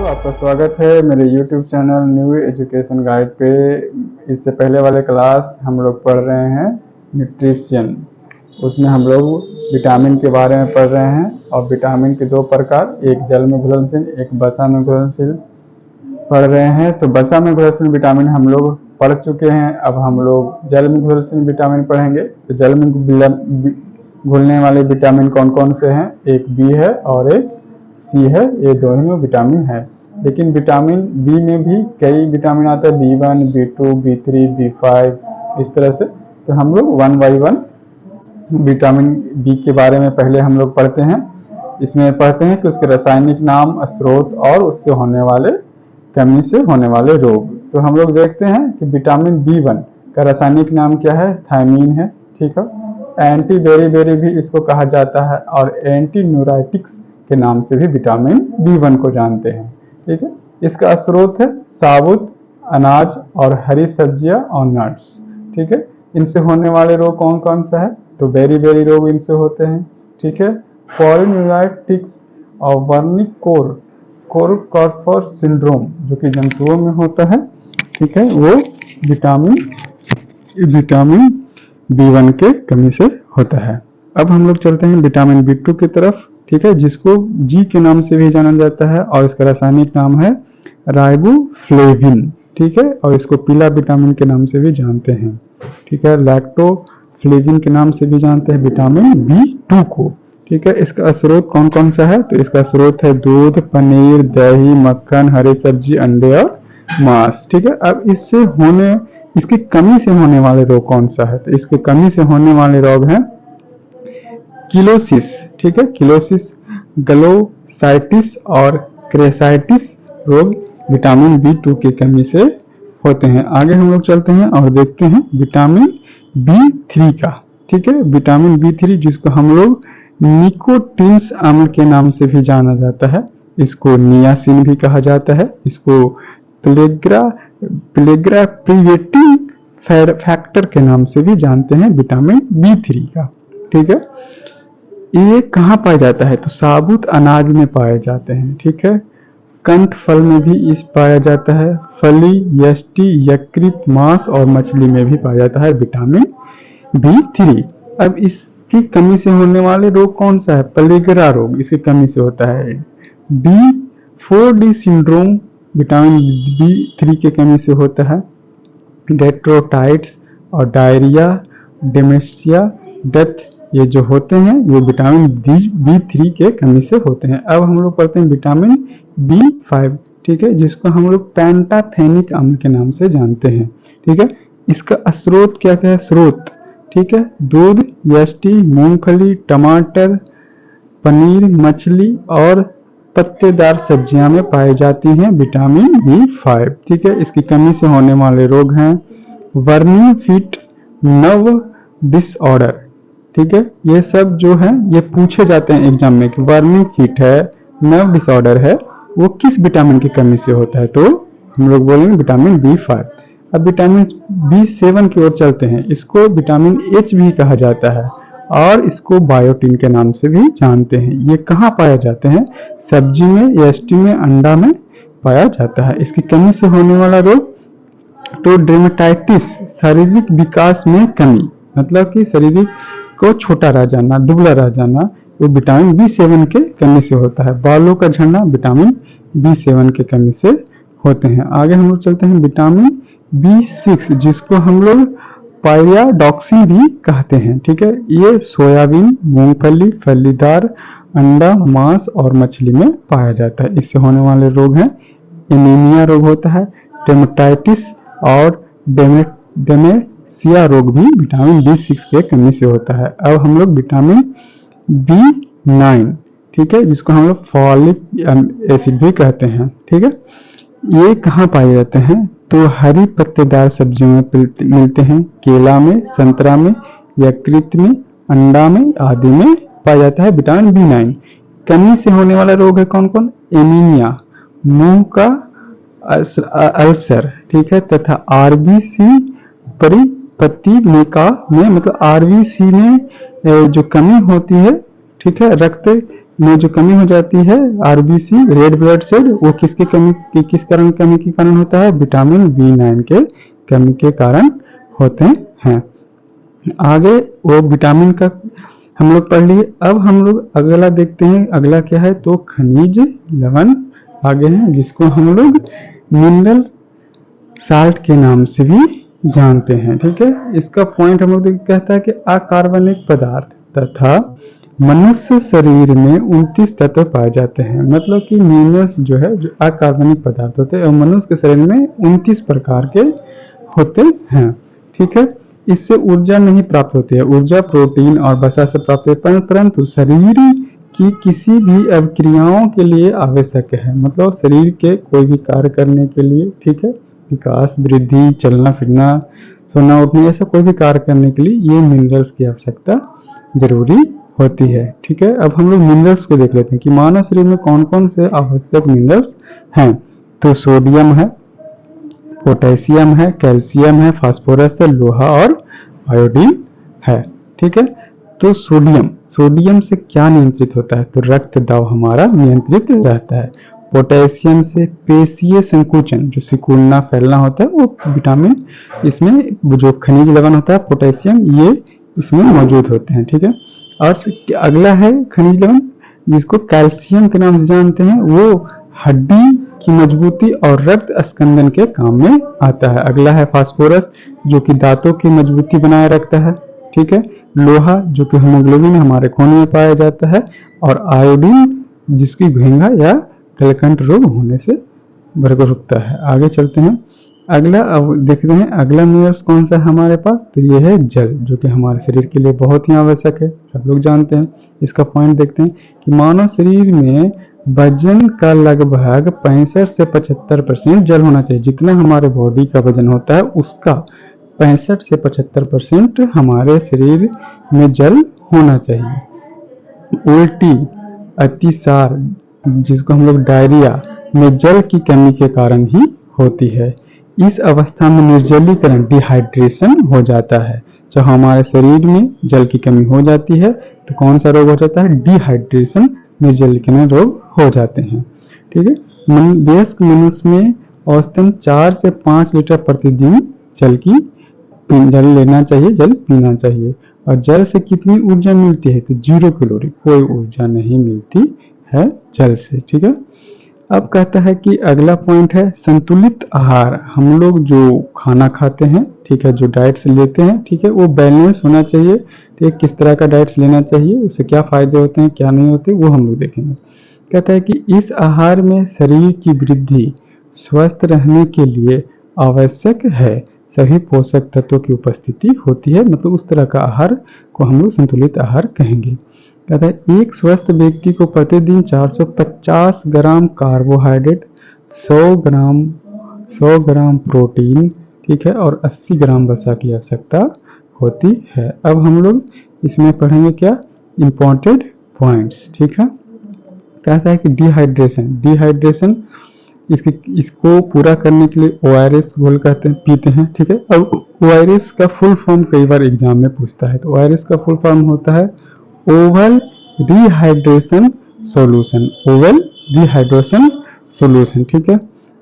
आपका स्वागत है मेरे YouTube channel new education guide पे। इससे पहले वाले क्लास हम लोग पढ़ रहे हैं न्यूट्रिशन। उसमें हम लोग विटामिन के बारे में पढ़ रहे हैं और विटामिन के दो प्रकार, एक जल में घुलनशील, एक वसा में घुलनशील पढ़ रहे हैं। तो वसा में घुलनशील विटामिन हम लोग पढ़ चुके हैं। अब हम लोग जल में घुलनशील विटामिन पढ़ेंगे। तो जल में घुलने वाले विटामिन कौन कौन से हैं? एक बी है और एक सी है। ये दोनों विटामिन है। लेकिन विटामिन बी में भी कई विटामिन आता है, B1, B2, B3, B5 इस तरह से। तो हम लोग one by one vitamin B के बारे में पहले हम लोग पढ़ते हैं। इसमें पढ़ते हैं कि उसके रासायनिक नाम, स्रोत और उससे होने वाले कमी से होने वाले रोग। तो हम लोग देखते हैं कि विटामिन B1 का रासायनिक नाम क्या है? थायमीन है। ठीक है। एंटी बेरी भी इसको कहा जाता है और एंटी न्यूराइटिक्स के नाम से भी विटामिन B1 को जानते हैं। ठीक है। इसका स्रोत है साबुत अनाज और हरी सब्जियां और नट्स। ठीक है। इनसे होने वाले रोग कौन कौन सा है? तो बेरी रोग इनसे होते हैं। ठीक है। पॉलीन्यूराइटिक्स और वर्निक कोरकॉर्पस सिंड्रोम जो कि जंतुओं में होता है। ठीक है। वो विटामिन B1 के कमी से होता है। अब हम लोग चलते हैं विटामिन B2 की तरफ। ठीक है। जिसको जी के नाम से भी जाना जाता है और इसका रासायनिक नाम है राइबोफ्लेविन। ठीक है। और इसको पीला विटामिन के नाम से भी जानते हैं। ठीक है। लैक्टोफ्लेविन के नाम से भी जानते हैं विटामिन B2 को। ठीक है। इसका स्रोत कौन कौन सा है? तो इसका स्रोत है दूध, पनीर, दही, मक्खन, हरी सब्जी, अंडे और मांस। ठीक है। अब इसकी कमी से होने वाले रोग कौन सा है? तो इसके कमी से होने वाले रोग हैं किलोसिस। ठीक है। किलोसिस, ग्लोसाइटिस और क्रेसाइटिस रोग विटामिन B2 की कमी से होते हैं। आगे हम लोग चलते हैं और देखते हैं विटामिन B3 का। ठीक है। विटामिन B3 जिसको हम लोग निकोटीन्स अम्ल के नाम से भी जाना जाता है, इसको नियासिन भी कहा जाता है, इसको प्लेग्राप्रिवेटिंग फैक्टर के नाम से भी जानते हैं विटामिन B3 का। ठीक है। ये कहाँ पाया जाता है? तो साबुत अनाज में पाए जाते हैं। ठीक है। कंठ फल में भी इस पाया जाता है। फली, यष्टि, यकृत, मांस और मछली में भी पाया जाता है विटामिन B3। अब इसकी कमी से होने वाले रोग कौन सा है? प्लेगरा रोग इसकी कमी से होता है। D4D सिंड्रोम विटामिन B3 की कमी से होता है। डेट्रोटाइट्स और डायरिया, डेमेंशिया, डेथ ये जो होते हैं ये विटामिन B3 के कमी से होते हैं। अब हम लोग पढ़ते हैं विटामिन B5। ठीक है। जिसको हम लोग पेंटाथेनिक अम्ल के नाम से जानते हैं। ठीक है। इसका स्रोत क्या क्या है? स्रोत ठीक है दूध, यष्टि, मूंगफली, टमाटर, पनीर, मछली और पत्तेदार सब्जियां में पाई जाती हैं विटामिन B5। ठीक है। इसकी कमी से होने वाले रोग हैं वर्मी फीट, नर्व डिसऑर्डर। ठीक है। ये सब जो है ये पूछे जाते हैं एग्जाम में कि वर्मी फीट है, नर्व डिसऑर्डर है, वो किस विटामिन की कमी से होता है? तो हम लोग बोलेंगे विटामिन B5। अब विटामिन B7 की ओर चलते हैं। इसको विटामिन H भी कहा जाता है और इसको बायोटिन के नाम से भी जानते हैं। ये कहाँ पाया जाते हैं? सब्जी में, यष्टि में, अंडा में पाया जाता है। इसकी कमी से होने वाला रोग तो डेर्मेटाइटिस, शारीरिक विकास में कमी, मतलब कि शारीरिक को छोटा रह जाना, दुबला रह जाना, वो विटामिन B7 के कमी से होता है। बालों का झड़ना विटामिन B7 के कमी से होते हैं। आगे हम लोग चलते हैं विटामिन B6 जिसको हम लोग पायरिडॉक्सिन भी कहते हैं। ठीक है। ये सोयाबीन, मूंगफली, फलीदार, अंडा, मांस और मछली में पाया जाता है। इससे होने वाले रोग हैं एनीमिया रोग होता है, डेमेटाइटिस और डेमेंशिया रोग भी विटामिन B6 के कमी से होता है। अब हम लोग विटामिन B9 ठीक है जिसको हम लोग फॉलिक एसिड भी कहते हैं। ठीक है। ये कहाँ पाए जाते हैं? तो हरी पत्तेदार सब्जियों में मिलते हैं, केला में, संतरा में, यकृत में, अंडा में आदि में पाया जाता है विटामिन B9। कमी से होने वाला रोग है कौन कौन? एनीमिया, मुंह का अल्सर। ठीक है। तथा RBC परिपति में मतलब RBC में जो कमी होती है। ठीक है। रक्त में जो कमी हो जाती है, आरबीसी रेड ब्लड सेल, वो किसके कमी, किस कारण कमी के कारण होता है? विटामिन B9 के कमी के कारण होते हैं। आगे वो विटामिन का हम लोग पढ़ लिए। अब हम लोग अगला देखते हैं, अगला क्या है? तो खनिज लवण आगे हैं, जिसको हम लोग मिनरल साल्ट के नाम से भी जानते हैं। ठीक है, इसका पॉइंट हम लोग कहता है कि अकार्बनिक पदार्थ तथा मनुष्य शरीर में 29 तत्व पाए जाते हैं। मतलब कि मिनरल्स जो है, जो अकार्बनिक पदार्थ होते हैं, और मनुष्य के शरीर में 29 प्रकार के होते हैं। ठीक है, इससे ऊर्जा नहीं प्राप्त होती है। ऊर्जा प्रोटीन और वसा से प्राप्त होती है, परंतु शरीर की किसी भी अभिक्रियाओं के लिए आवश्यक है। मतलब शरीर के कोई भी कार्य करने के लिए, ठीक है, विकास, वृद्धि, चलना फिरना, सोना उठना, ऐसा कोई भी कार्य करने के लिए ये मिनरल्स की आवश्यकता जरूरी होती है। ठीक है, अब हम लोग मिनरल्स को देख लेते हैं कि मानव शरीर में कौन कौन से आवश्यक मिनरल्स हैं। तो सोडियम है, पोटेशियम है, कैल्शियम है, फास्फोरस है, लोहा और आयोडीन है। ठीक है, तो सोडियम से क्या नियंत्रित होता है? तो रक्त दाब हमारा नियंत्रित रहता है। पोटेशियम से पेशीय संकुचन, जो सिकुड़ना फैलना होता है, वो विटामिन इसमें जो खनिज लवण होता है पोटेशियम, ये इसमें मौजूद होते हैं। ठीक है, और अगला है खनिज लवण जिसको कैल्शियम के नाम से जानते हैं, वो हड्डी की मजबूती और रक्त स्कंदन के काम में आता है। अगला है फास्फोरस, जो कि दांतों की मजबूती बनाए रखता है। ठीक है, लोहा जो कि हीमोग्लोबिन हमारे खून में पाया जाता है, और आयोडीन जिसकी घेंघा या गलकंठ रोग होने से रुकता है। आगे चलते हैं, अगला अब देखते हैं अगला मिनरल्स कौन सा है हमारे पास। तो ये है जल, जो कि हमारे शरीर के लिए बहुत ही आवश्यक है, सब लोग जानते हैं। इसका पॉइंट देखते हैं कि मानव शरीर में वजन का लगभग 65 से 75% जल होना चाहिए। जितना हमारे बॉडी का वजन होता है, उसका 65 से 75% हमारे शरीर में जल होना चाहिए। उल्टी, अतिसार, जिसको हम लोग डायरिया, में जल की कमी के कारण ही होती है। इस अवस्था में निर्जलीकरण, डिहाइड्रेशन हो जाता है। जब हमारे शरीर में जल की कमी हो जाती है तो कौन सा रोग हो जाता है? डिहाइड्रेशन, निर्जलीकरण रोग हो जाते हैं। ठीक है, वयस्क मनुष्य में औसतन 4 से 5 लीटर प्रतिदिन जल लेना चाहिए, जल पीना चाहिए। और जल से कितनी ऊर्जा मिलती है? तो 0 कैलोरी, कोई ऊर्जा नहीं मिलती है जल से। ठीक है, अब कहता है कि अगला पॉइंट है संतुलित आहार। हम लोग जो खाना खाते हैं, ठीक है, जो डाइट्स लेते हैं, ठीक है, वो बैलेंस होना चाहिए। ठीक, किस तरह का डाइट्स लेना चाहिए, उससे क्या फायदे होते हैं, क्या नहीं होते, वो हम लोग देखेंगे। कहता है कि इस आहार में शरीर की वृद्धि, स्वस्थ रहने के लिए आवश्यक है सभी पोषक तत्वों की उपस्थिति होती है। मतलब उस तरह का आहार को हम लोग संतुलित आहार कहेंगे। कहता है एक स्वस्थ व्यक्ति को प्रतिदिन 450 ग्राम कार्बोहाइड्रेट, 100 ग्राम प्रोटीन, ठीक है, और 80 ग्राम वसा की आवश्यकता होती है। अब हम लोग इसमें पढ़ेंगे क्या? Important points. ठीक है, कहता है कि डिहाइड्रेशन इसको पूरा करने के लिए ORS घोल कहते हैं, पीते हैं। ठीक है, अब ORS का फुल फॉर्म कई बार एग्जाम में पूछता है। तो ORS का फुल फॉर्म होता है Oval rehydration solution, Oval rehydration solution. ठीक है,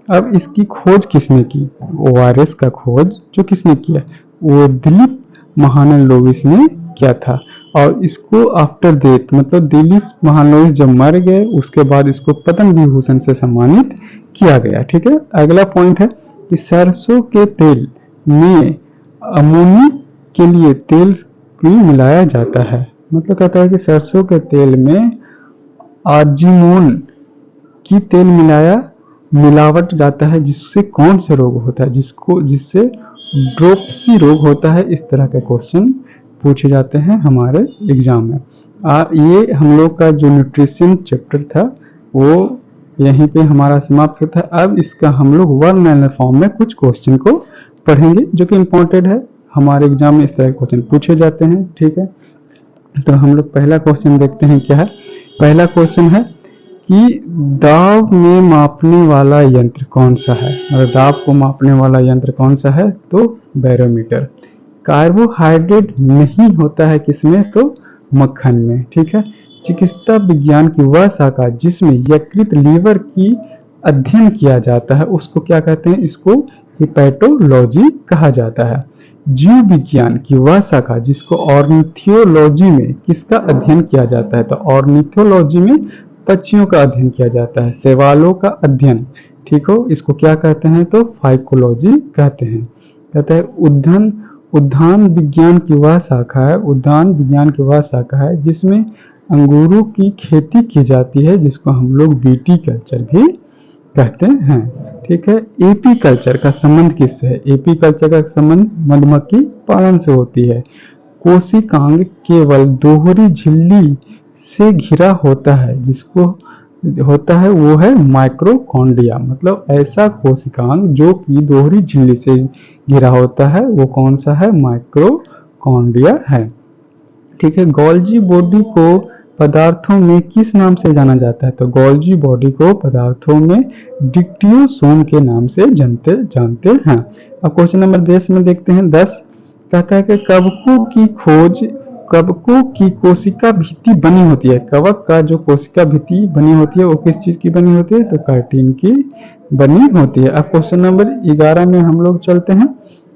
अब इसकी खोज किसने की? ORS का खोज जो किसने किया? वो दिलीप महानलोविस ने किया था। और इसको आफ्टर डेथ, मतलब दिलीप महानलोविस जब मर गए उसके बाद इसको पद्म विभूषण से सम्मानित किया गया। ठीक है, अगला पॉइंट है कि सरसों के तेल में अमोनी के लिए तेल भी मिलाया जाता है। मतलब कहता है कि सरसों के तेल में आजीमोन की तेल मिलावट जाता है, जिससे कौन से रोग होता है? जिससे ड्रोप्सी रोग होता है। इस तरह के क्वेश्चन पूछे जाते हैं हमारे एग्जाम में। ये हम लोग का जो न्यूट्रिशन चैप्टर था वो यहीं पे हमारा समाप्त होता है। अब इसका हम लोग वर्णमाला फॉर्म में कुछ क्वेश्चन को पढ़ेंगे जो कि इम्पोर्टेंट है, हमारे एग्जाम में इस तरह के क्वेश्चन पूछे जाते हैं। ठीक है, तो हम लोग पहला क्वेश्चन देखते हैं क्या है। पहला क्वेश्चन है कि दाब में मापने वाला यंत्र कौन सा है? मतलब दाब को मापने वाला यंत्र कौन सा है? तो बैरोमीटर। कार्बोहाइड्रेट नहीं होता है किसमें? तो मक्खन में। ठीक है, चिकित्सा विज्ञान की वह शाखा जिसमें यकृत लीवर की अध्ययन किया जाता है उसको क्या कहते हैं, इसको हिपैटोलॉजी कहा जाता है। जीव विज्ञान की वह शाखा जिसको ऑर्निथोलॉजी में किसका अध्ययन किया जाता है, तो ऑर्निथोलॉजी में पक्षियों का अध्ययन किया जाता है, शैवालों का अध्ययन, ठीक हो, इसको क्या कहते हैं, तो फाइकोलॉजी कहते हैं। कहते हैं उद्यान विज्ञान की वह शाखा है, उद्यान विज्ञान की वह शाखा है जिसमें अंगूरों की खेती की जाती है, जिसको हम लोग बीटी कल्चर भी कहते हैं, ठीक है। एपी कल्चर का संबंध किससे है, एपी कल्चर का संबंध मधुमक्खी पालन से होती है। कोशिकांग केवल दोहरी झिल्ली से घिरा होता है, जिसको होता है वो है माइक्रोकॉन्ड्रिया, मतलब ऐसा कोशिकांग जो कि दोहरी झिल्ली से घिरा होता है वो कौन सा है, माइक्रोकॉन्ड्रिया है, ठीक है। गोल्जी बॉडी को पदार्थों में किस नाम से जाना जाता है, तो गोल्जी बॉडी को पदार्थों में डिक्टियोसोम के नाम से जानते हैं। अब क्वेश्चन नंबर 10 में देखते हैं 10 कहता है कि कवकों की कोशिका भित्ति बनी होती है, कवक का जो कोशिका भित्ति बनी होती है वो किस चीज की बनी होती है, तो काइटिन की बनी होती है। अब क्वेश्चन नंबर 11 में हम लोग चलते हैं।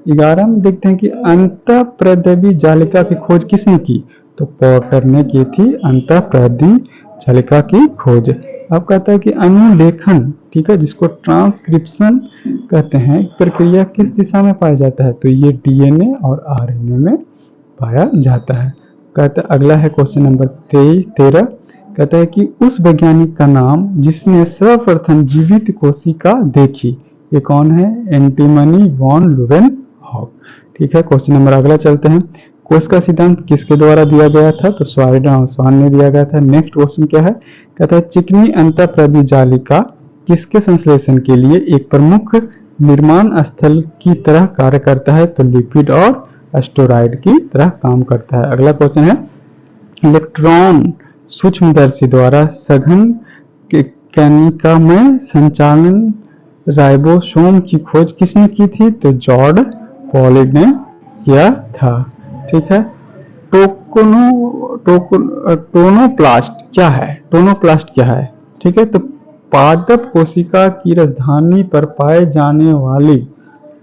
11 में देखते हैं कि अंतःप्रद्रवी जालिका की खोज किसने की, तो पॉटर ने की थी अंतःप्रद्रवी जालिका की खोज। अब कहता है कि अनुलेखन, ठीक है, जिसको ट्रांसक्रिप्शन कहते हैं, प्रक्रिया किस दिशा में पाया जाता है, तो ये डीएनए और आरएनए में पाया जाता है। कहता है अगला है क्वेश्चन नंबर 13 कहता है कि उस वैज्ञानिक का नाम जिसने सर्वप्रथम जीवित कोशिका देखी, ये कौन है, एंटिमनी वॉन ल्यूवेनहॉक, ठीक है। क्वेश्चन नंबर अगला चलते हैं। कोश का सिद्धांत किसके द्वारा दिया गया था, तो स्वान ने दिया गया था। नेक्स्ट क्वेश्चन क्या है, कहता है चिकनी अंतःप्रद्रवी जालिका किसके संश्लेषण के लिए एक प्रमुख निर्माण स्थल की तरह कार्य करता है, तो लिपिड और एस्टेरॉयड की तरह काम करता है। अगला क्वेश्चन है इलेक्ट्रॉन सूक्ष्मदर्शी द्वारा सघन कणिका में संचालन राइबोसोम की खोज किसने की थी, तो जॉर्ज पॉलिड ने किया था, ठीक है। टोनोप्लास्ट क्या है, टोनोप्लास्ट क्या है, ठीक है, तो पादप कोशिका की राजधानी पर पाए जाने वाली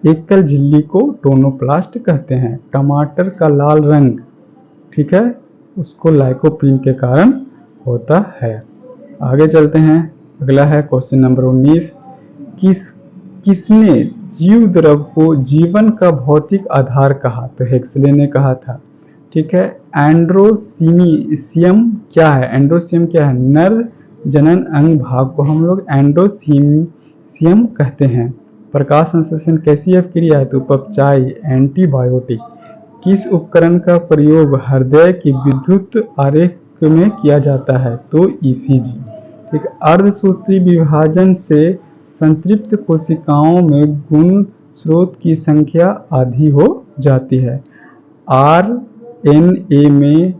एकल झिल्ली को टोनोप्लास्ट कहते हैं। टमाटर का लाल रंग, ठीक है, उसको लाइकोपीन के कारण होता है। आगे चलते हैं। अगला है क्वेश्चन नंबर 19 किसने जीव द्रव को जीवन का भौतिक आधार कहा, तो हेक्सले ने कहा था, ठीक है। एंड्रोसीमियम क्या है, एंड्रोसीमियम क्या है, नर जनन अंग भाग को हम लोग एंड्रोसीमियम कहते हैं। प्रकाश संश्लेषण कैसी क्रिया है, तो उपचाई एंटीबायोटिक। किस उपकरण का प्रयोग हृदय की विद्युत आरेख में किया जाता है, तो ईसीजी, ठीक। अर्धसूत्री विभाजन से संतृप्त कोशिकाओं में गुण स्रोत की संख्या आधी हो जाती है। आरएनए में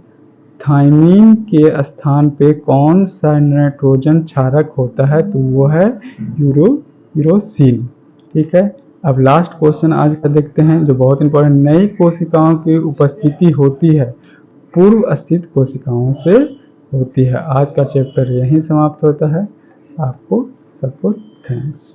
थाइमीन के स्थान पे कौन सा नाइट्रोजन क्षारक होता है, तो वो है यूरोसिल, ठीक है। अब लास्ट क्वेश्चन आज का देखते हैं जो बहुत इंपॉर्टेंट, नई कोशिकाओं की उपस्थिति होती है पूर्व स्थित कोशिकाओं से होती है। आज का चैप्टर यहीं समाप्त होता है। आपको सबको थैंक्स।